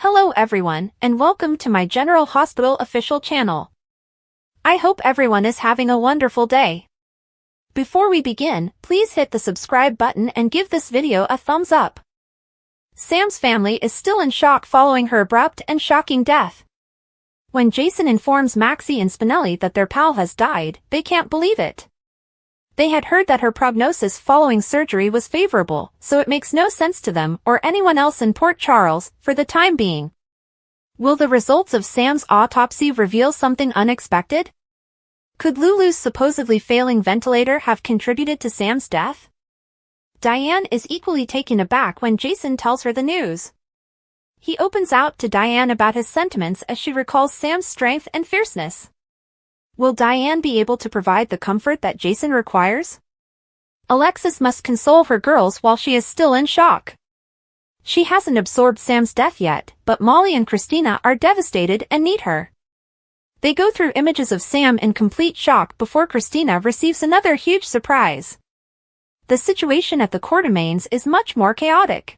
Hello everyone, and welcome to my General Hospital official channel. I hope everyone is having a wonderful day. Before we begin, please hit the subscribe button and give this video a thumbs up. Sam's family is still in shock following her abrupt and shocking death. When Jason informs Maxie and Spinelli that their pal has died, they can't believe it. They had heard that her prognosis following surgery was favorable, so it makes no sense to them or anyone else in Port Charles, for the time being. Will the results of Sam's autopsy reveal something unexpected? Could Lulu's supposedly failing ventilator have contributed to Sam's death? Diane is equally taken aback when Jason tells her the news. He opens out to Diane about his sentiments as she recalls Sam's strength and fierceness. Will Diane be able to provide the comfort that Jason requires? Alexis must console her girls while she is still in shock. She hasn't absorbed Sam's death yet, but Molly and Christina are devastated and need her. They go through images of Sam in complete shock before Christina receives another huge surprise. The situation at the Quartermaines is much more chaotic.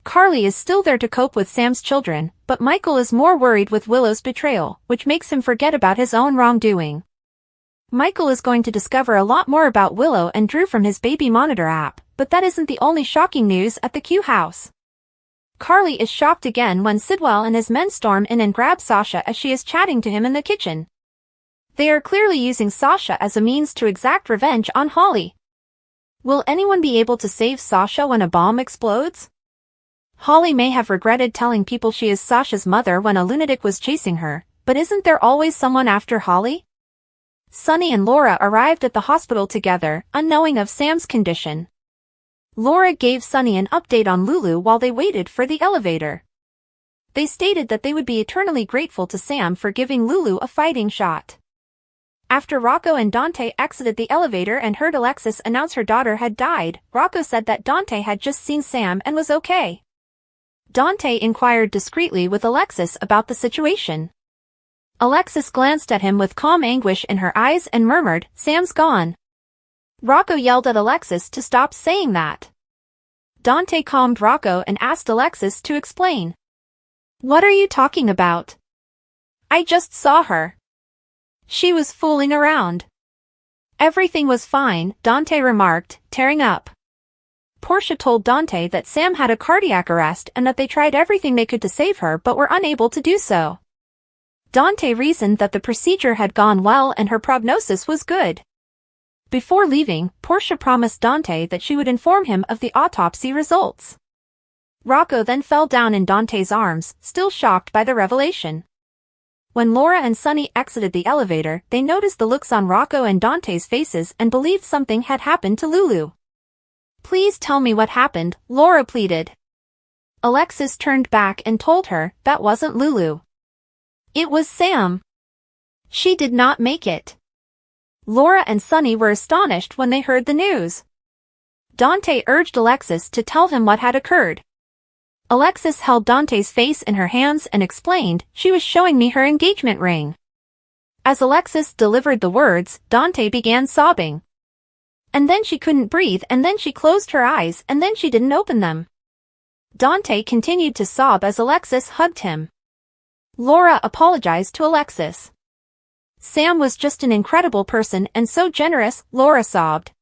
Carly is still there to cope with Sam's children, but Michael is more worried with Willow's betrayal, which makes him forget about his own wrongdoing. Michael is going to discover a lot more about Willow and Drew from his baby monitor app, but that isn't the only shocking news at the Q house. Carly is shocked again when Sidwell and his men storm in and grab Sasha as she is chatting to him in the kitchen. They are clearly using Sasha as a means to exact revenge on Holly. Will anyone be able to save Sasha when a bomb explodes? Holly may have regretted telling people she is Sasha's mother when a lunatic was chasing her, but isn't there always someone after Holly? Sunny and Laura arrived at the hospital together, unknowing of Sam's condition. Laura gave Sunny an update on Lulu while they waited for the elevator. They stated that they would be eternally grateful to Sam for giving Lulu a fighting shot. After Rocco and Dante exited the elevator and heard Alexis announce her daughter had died, Rocco said that Dante had just seen Sam and was okay. Dante inquired discreetly with Alexis about the situation. Alexis glanced at him with calm anguish in her eyes and murmured, "Sam's gone." Rocco yelled at Alexis to stop saying that. Dante calmed Rocco and asked Alexis to explain. "What are you talking about? I just saw her. She was fooling around." "Everything was fine," Dante remarked, tearing up. Portia told Dante that Sam had a cardiac arrest and that they tried everything they could to save her but were unable to do so. Dante reasoned that the procedure had gone well and her prognosis was good. Before leaving, Portia promised Dante that she would inform him of the autopsy results. Rocco then fell down in Dante's arms, still shocked by the revelation. When Laura and Sunny exited the elevator, they noticed the looks on Rocco and Dante's faces and believed something had happened to Lulu. "Please tell me what happened," Laura pleaded. Alexis turned back and told her that wasn't Lulu. It was Sam. She did not make it. Laura and Sunny were astonished when they heard the news. Dante urged Alexis to tell him what had occurred. Alexis held Dante's face in her hands and explained, "She was showing me her engagement ring." As Alexis delivered the words, Dante began sobbing. And then she couldn't breathe, and then she closed her eyes, and then she didn't open them. Dante continued to sob as Alexis hugged him. Laura apologized to Alexis. "Sam was just an incredible person and so generous," Laura sobbed.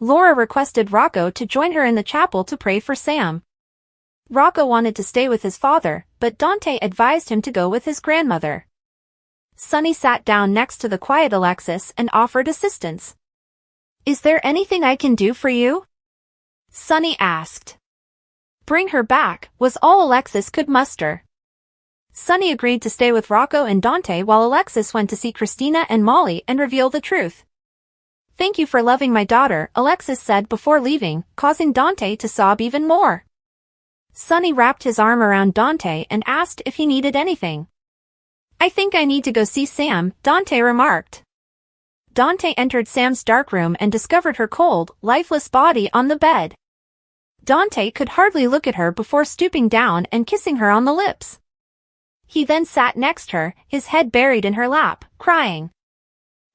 Laura requested Rocco to join her in the chapel to pray for Sam. Rocco wanted to stay with his father, but Dante advised him to go with his grandmother. Sunny sat down next to the quiet Alexis and offered assistance. "Is there anything I can do for you?" Sunny asked. "Bring her back," was all Alexis could muster. Sunny agreed to stay with Rocco and Dante while Alexis went to see Christina and Molly and reveal the truth. "Thank you for loving my daughter," Alexis said before leaving, causing Dante to sob even more. Sunny wrapped his arm around Dante and asked if he needed anything. "I think I need to go see Sam," Dante remarked. Dante entered Sam's dark room and discovered her cold, lifeless body on the bed. Dante could hardly look at her before stooping down and kissing her on the lips. He then sat next her, his head buried in her lap, crying.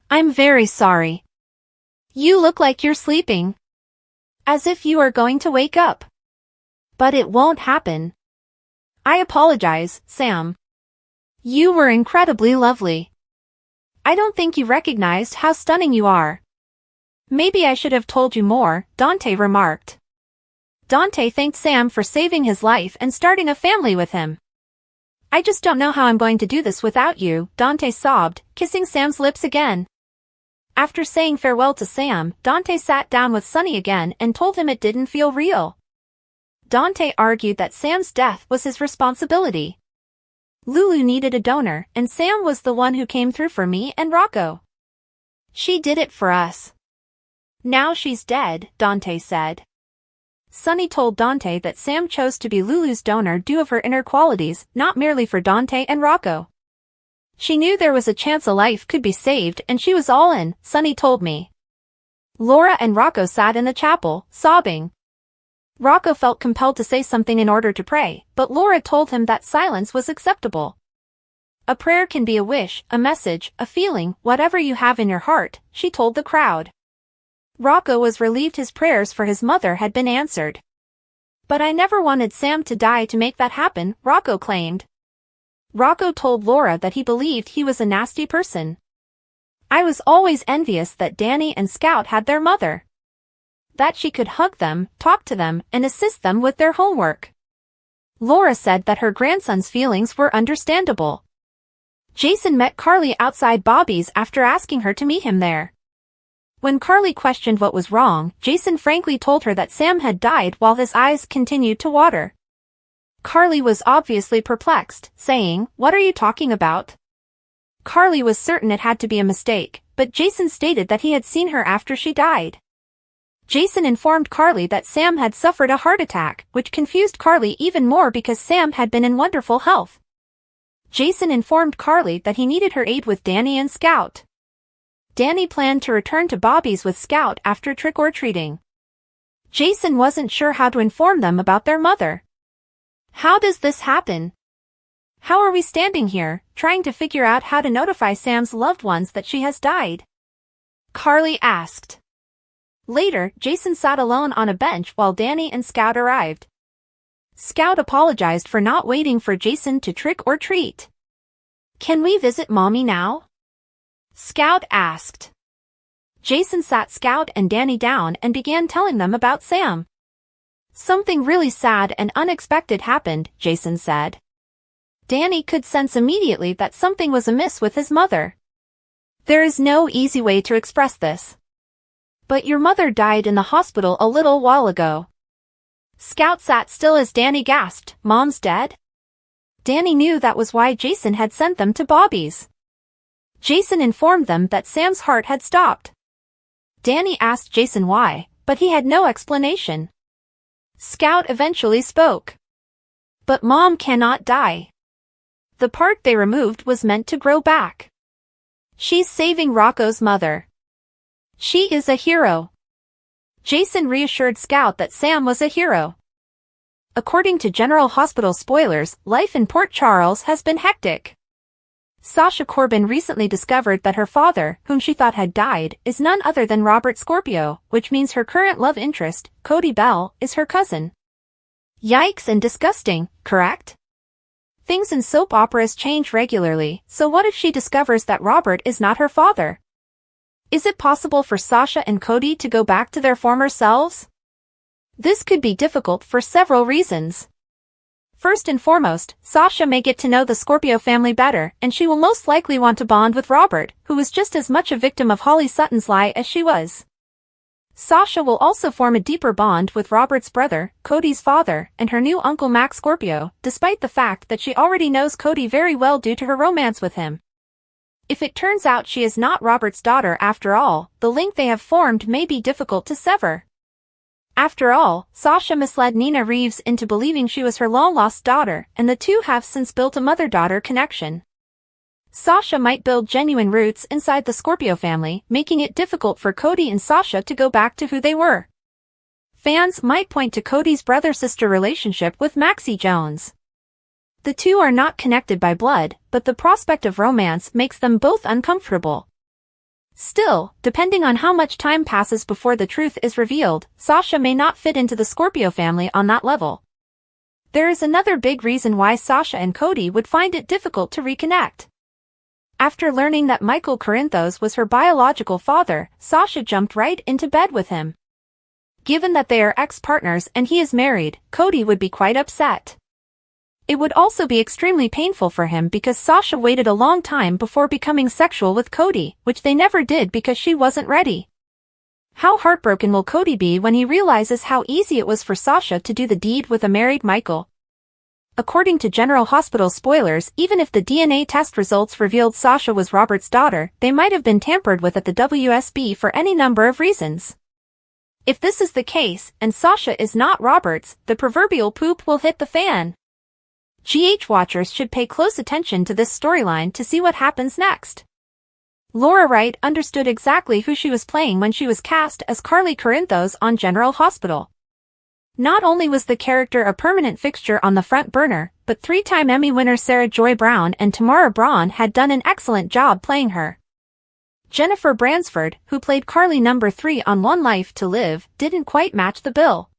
"I'm very sorry. You look like you're sleeping. As if you are going to wake up. But it won't happen. I apologize, Sam. You were incredibly lovely. I don't think you recognized how stunning you are. Maybe I should have told you more, Dante remarked. Dante thanked Sam for saving his life and starting a family with him. I just don't know how I'm going to do this without you, Dante sobbed, kissing Sam's lips again. After saying farewell to Sam, Dante sat down with Sunny again and told him it didn't feel real. Dante argued that Sam's death was his responsibility. Lulu needed a donor, and Sam was the one who came through for me and Rocco. She did it for us. Now she's dead, Dante said. Sunny told Dante that Sam chose to be Lulu's donor due of her inner qualities, not merely for Dante and Rocco. She knew there was a chance a life could be saved and she was all in, Sunny told me. Laura and Rocco sat in the chapel, sobbing. Rocco felt compelled to say something in order to pray, but Laura told him that silence was acceptable. A prayer can be a wish, a message, a feeling, whatever you have in your heart, she told the crowd. Rocco was relieved his prayers for his mother had been answered. But I never wanted Sam to die to make that happen, Rocco claimed. Rocco told Laura that he believed he was a nasty person. I was always envious that Danny and Scout had their mother. That she could hug them, talk to them, and assist them with their homework. Laura said that her grandson's feelings were understandable. Jason met Carly outside Bobby's after asking her to meet him there. When Carly questioned what was wrong, Jason frankly told her that Sam had died while his eyes continued to water. Carly was obviously perplexed, saying, "What are you talking about?" Carly was certain it had to be a mistake, but Jason stated that he had seen her after she died. Jason informed Carly that Sam had suffered a heart attack, which confused Carly even more because Sam had been in wonderful health. Jason informed Carly that he needed her aid with Danny and Scout. Danny planned to return to Bobby's with Scout after trick-or-treating. Jason wasn't sure how to inform them about their mother. How does this happen? How are we standing here, trying to figure out how to notify Sam's loved ones that she has died? Carly asked. Later, Jason sat alone on a bench while Danny and Scout arrived. Scout apologized for not waiting for Jason to trick or treat. "Can we visit Mommy now?" Scout asked. Jason sat Scout and Danny down and began telling them about Sam. "Something really sad and unexpected happened," Jason said. Danny could sense immediately that something was amiss with his mother. "There is no easy way to express this. But your mother died in the hospital a little while ago." Scout sat still as Danny gasped, "Mom's dead?" Danny knew that was why Jason had sent them to Bobby's. Jason informed them that Sam's heart had stopped. Danny asked Jason why, but he had no explanation. Scout eventually spoke. "But Mom cannot die. The part they removed was meant to grow back. She's saving Rocco's mother. She is a hero." Jason reassured Scout that Sam was a hero. According to General Hospital spoilers, life in Port Charles has been hectic. Sasha Corbin recently discovered that her father, whom she thought had died, is none other than Robert Scorpio, which means her current love interest, Cody Bell, is her cousin. Yikes and disgusting, correct? Things in soap operas change regularly, so what if she discovers that Robert is not her father? Is it possible for Sasha and Cody to go back to their former selves? This could be difficult for several reasons. First and foremost, Sasha may get to know the Scorpio family better, and she will most likely want to bond with Robert, who was just as much a victim of Holly Sutton's lie as she was. Sasha will also form a deeper bond with Robert's brother, Cody's father, and her new uncle Max Scorpio, despite the fact that she already knows Cody very well due to her romance with him. If it turns out she is not Robert's daughter after all, the link they have formed may be difficult to sever. After all, Sasha misled Nina Reeves into believing she was her long-lost daughter, and the two have since built a mother-daughter connection. Sasha might build genuine roots inside the Scorpio family, making it difficult for Cody and Sasha to go back to who they were. Fans might point to Cody's brother-sister relationship with Maxie Jones. The two are not connected by blood, but the prospect of romance makes them both uncomfortable. Still, depending on how much time passes before the truth is revealed, Sasha may not fit into the Scorpio family on that level. There is another big reason why Sasha and Cody would find it difficult to reconnect. After learning that Michael Corinthos was her biological father, Sasha jumped right into bed with him. Given that they are ex-partners and he is married, Cody would be quite upset. It would also be extremely painful for him because Sasha waited a long time before becoming sexual with Cody, which they never did because she wasn't ready. How heartbroken will Cody be when he realizes how easy it was for Sasha to do the deed with a married Michael? According to General Hospital spoilers, even if the DNA test results revealed Sasha was Robert's daughter, they might have been tampered with at the WSB for any number of reasons. If this is the case, and Sasha is not Robert's, the proverbial poop will hit the fan. GH watchers should pay close attention to this storyline to see what happens next. Laura Wright understood exactly who she was playing when she was cast as Carly Corinthos on General Hospital. Not only was the character a permanent fixture on the front burner, but three-time Emmy winner Sarah Joy Brown and Tamara Braun had done an excellent job playing her. Jennifer Bransford, who played Carly No. 3 on One Life to Live, didn't quite match the bill.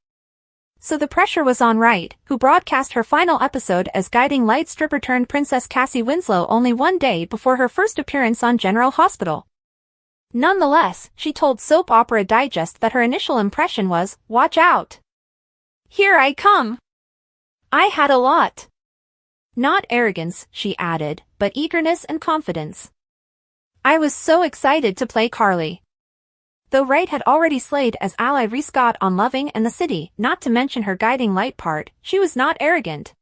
So the pressure was on Wright, who broadcast her final episode as guiding light stripper turned Princess Cassie Winslow only one day before her first appearance on General Hospital. Nonetheless, she told Soap Opera Digest that her initial impression was, "Watch out. Here I come. I had a lot. Not arrogance," she added, "but eagerness and confidence. I was so excited to play Carly." Though Wright had already slayed as Ally Ree Scott on Loving and the City, not to mention her guiding light part, she was not arrogant.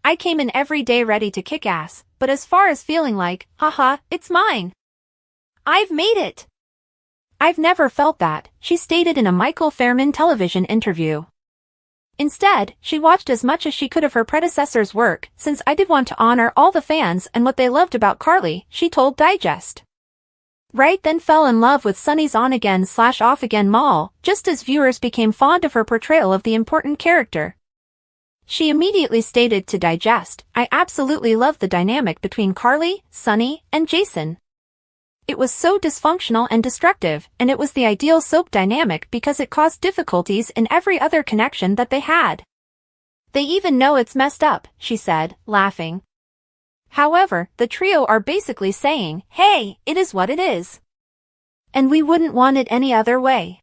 "I came in every day ready to kick ass, but as far as feeling like, haha, it's mine. I've made it. I've never felt that," she stated in a Michael Fairman television interview. Instead, she watched as much as she could of her predecessor's work, since I did want to honor all the fans and what they loved about Carly, she told Digest. Wright then fell in love with Sonny's on-again/off-again Mal, just as viewers became fond of her portrayal of the important character. She immediately stated to Digest, "I absolutely love the dynamic between Carly, Sonny, and Jason. It was so dysfunctional and destructive, and it was the ideal soap dynamic because it caused difficulties in every other connection that they had. They even know it's messed up," she said, laughing. However, the trio are basically saying, "Hey, it is what it is. And we wouldn't want it any other way."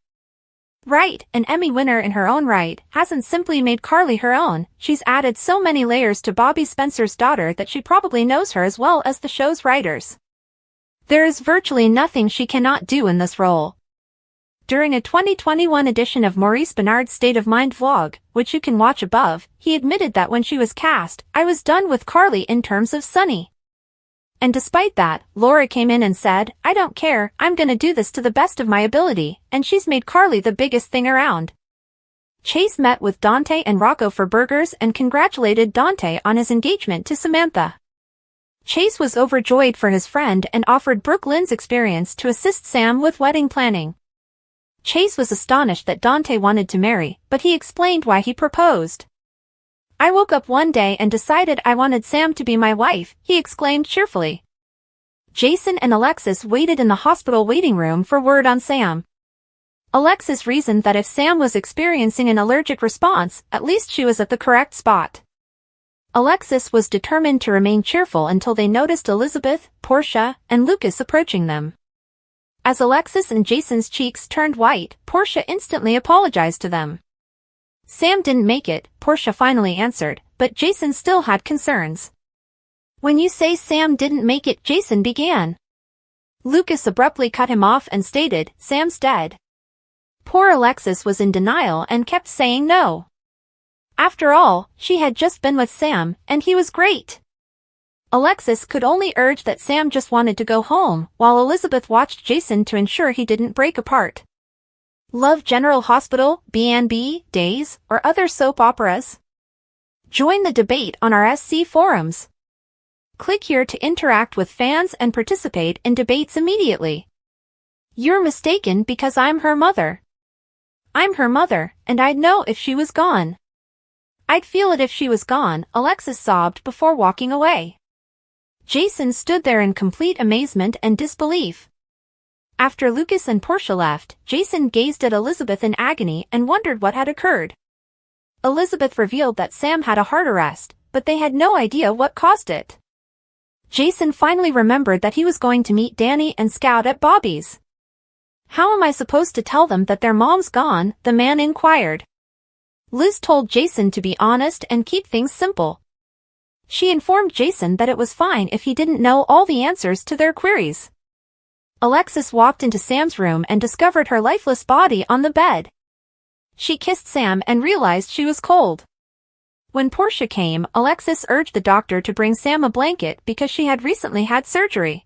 Wright, an Emmy winner in her own right, hasn't simply made Carly her own, she's added so many layers to Bobby Spencer's daughter that she probably knows her as well as the show's writers. There is virtually nothing she cannot do in this role. During a 2021 edition of Maurice Benard's State of Mind vlog, which you can watch above, he admitted that when she was cast, "I was done with Carly in terms of Sonny." And despite that, Laura came in and said, "I don't care, I'm gonna do this to the best of my ability," and she's made Carly the biggest thing around. Chase met with Dante and Rocco for burgers and congratulated Dante on his engagement to Samantha. Chase was overjoyed for his friend and offered Brooke Lynn's experience to assist Sam with wedding planning. Chase was astonished that Dante wanted to marry, but he explained why he proposed. "I woke up one day and decided I wanted Sam to be my wife," he exclaimed cheerfully. Jason and Alexis waited in the hospital waiting room for word on Sam. Alexis reasoned that if Sam was experiencing an allergic response, at least she was at the correct spot. Alexis was determined to remain cheerful until they noticed Elizabeth, Portia, and Lucas approaching them. As Alexis and Jason's cheeks turned white, Portia instantly apologized to them. "Sam didn't make it," Portia finally answered, but Jason still had concerns. "When you say Sam didn't make it," Jason began. Lucas abruptly cut him off and stated, "Sam's dead." Poor Alexis was in denial and kept saying no. After all, she had just been with Sam, and he was great. Alexis could only urge that Sam just wanted to go home, while Elizabeth watched Jason to ensure he didn't break apart. Love General Hospital, B&B, Days, or other soap operas? Join the debate on our SC forums. Click here to interact with fans and participate in debates immediately. You're mistaken because I'm her mother. I'm her mother, and I'd know if she was gone. I'd feel it if she was gone, Alexis sobbed before walking away. Jason stood there in complete amazement and disbelief. After Lucas and Portia left, Jason gazed at Elizabeth in agony and wondered what had occurred. Elizabeth revealed that Sam had a heart arrest, but they had no idea what caused it. Jason finally remembered that he was going to meet Danny and Scout at Bobby's. "How am I supposed to tell them that their mom's gone?" the man inquired. Liz told Jason to be honest and keep things simple. She informed Jason that it was fine if he didn't know all the answers to their queries. Alexis walked into Sam's room and discovered her lifeless body on the bed. She kissed Sam and realized she was cold. When Portia came, Alexis urged the doctor to bring Sam a blanket because she had recently had surgery.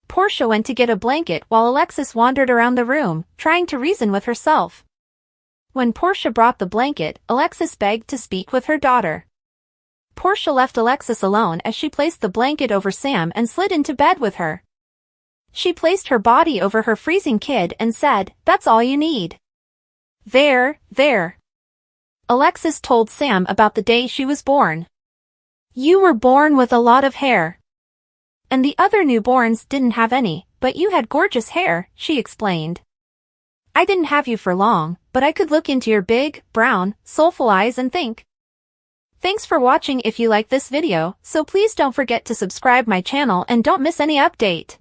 Portia went to get a blanket while Alexis wandered around the room, trying to reason with herself. When Portia brought the blanket, Alexis begged to speak with her daughter. Portia left Alexis alone as she placed the blanket over Sam and slid into bed with her. She placed her body over her freezing kid and said, "That's all you need." There. Alexis told Sam about the day she was born. "You were born with a lot of hair. And the other newborns didn't have any, but you had gorgeous hair," she explained. "I didn't have you for long, but I could look into your big, brown, soulful eyes and think." Thanks for watching. If you like this video, so please don't forget to subscribe my channel and don't miss any update.